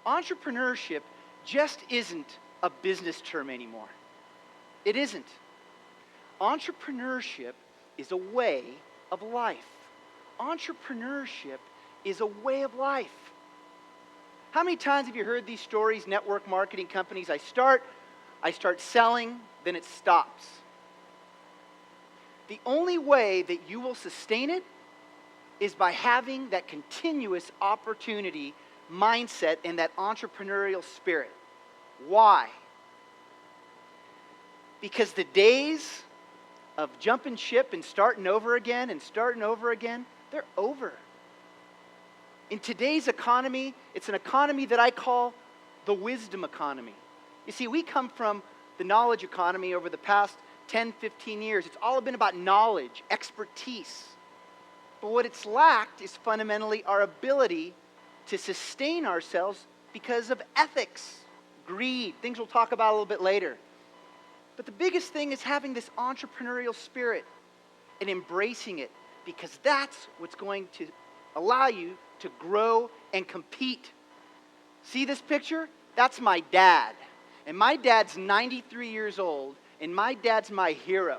Entrepreneurship just isn't a business term anymore. It isn't. Entrepreneurship is a way of life. Entrepreneurship is a way of life. How many times have you heard these stories, network marketing companies? I start selling, then it stops. The only way that you will sustain it is by having that continuous opportunity mindset and that entrepreneurial spirit. Why? Because the days of jumping ship and starting over again, they're over. In today's economy, it's an economy that I call the wisdom economy. You see, we come from the knowledge economy over the past 10, 15 years. It's all been about knowledge, expertise. But what it's lacked is fundamentally our ability to sustain ourselves because of ethics, greed, things we'll talk about a little bit later. But the biggest thing is having this entrepreneurial spirit and embracing it, because that's what's going to allow you to grow and compete. See this picture? That's my dad. And my dad's 93 years old, and my dad's my hero.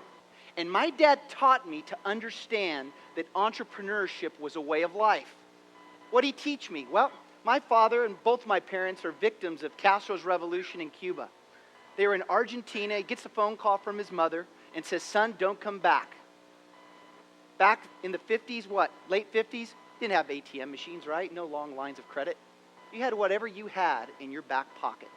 And my dad taught me to understand that entrepreneurship was a way of life. What did he teach me? Well, my father and both my parents are victims of Castro's revolution in Cuba. They were in Argentina. He gets a phone call from his mother and says, "Son, don't come back." Back in the 50s, late 50s, didn't have ATM machines, right? No long lines of credit. You had whatever you had in your back pocket.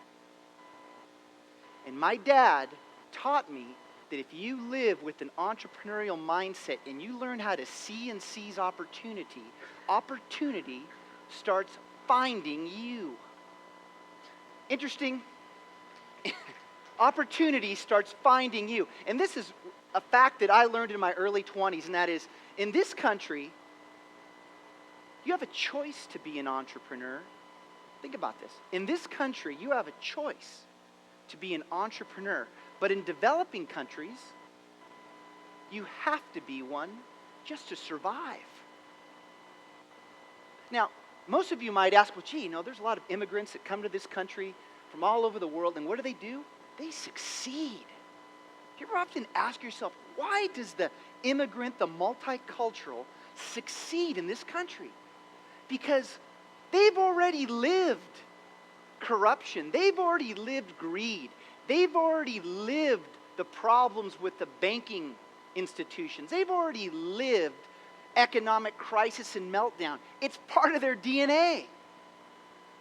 And my dad taught me that if you live with an entrepreneurial mindset and you learn how to see and seize opportunity, opportunity starts finding you. Interesting. Opportunity starts finding you. And this is a fact that I learned in my early 20s, and that is, in this country, you have a choice to be an entrepreneur. Think about this. In this country, you have a choice to be an entrepreneur. But in developing countries, you have to be one just to survive. Now, most of you might ask, well, gee, there's a lot of immigrants that come to this country from all over the world, and what do? They succeed. Do you ever often ask yourself, why does the immigrant, the multicultural, succeed in this country? Because they've already lived corruption. They've already lived greed. They've already lived the problems with the banking institutions. They've already lived economic crisis and meltdown. It's part of their DNA.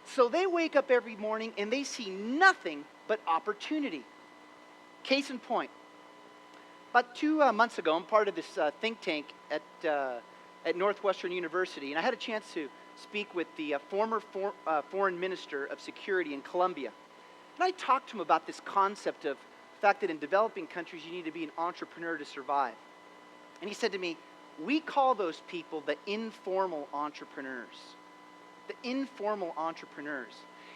So they wake up every morning and they see nothing but opportunity. Case in point, about 2 months ago, I'm part of this think tank at Northwestern University, and I had a chance to speak with the former foreign minister of security in Colombia. And I talked to him about this concept of the fact that in developing countries you need to be an entrepreneur to survive. And he said to me, we call those people the informal entrepreneurs. The informal entrepreneurs.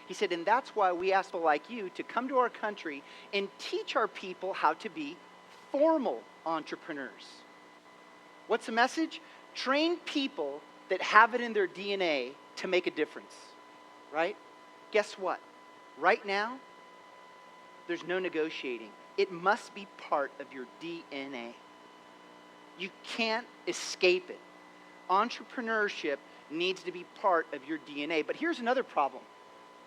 He said, and that's why we ask people like you to come to our country and teach our people how to be formal entrepreneurs. What's the message? Train people that have it in their DNA to make a difference, right? Guess what? Right now, there's no negotiating. It must be part of your DNA. You can't escape it. Entrepreneurship needs to be part of your DNA. But here's another problem.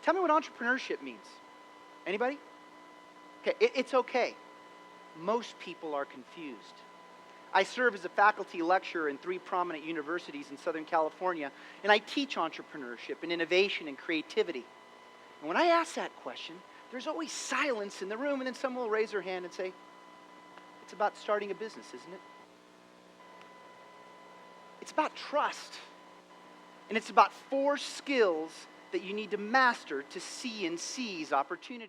Tell me what entrepreneurship means. Anybody? Okay, it's okay. Most people are confused. I serve as a faculty lecturer in 3 prominent universities in Southern California, and I teach entrepreneurship and innovation and creativity. And when I ask that question, there's always silence in the room, and then someone will raise their hand and say, it's about starting a business, isn't it? It's about trust. And it's about 4 skills that you need to master to see and seize opportunity.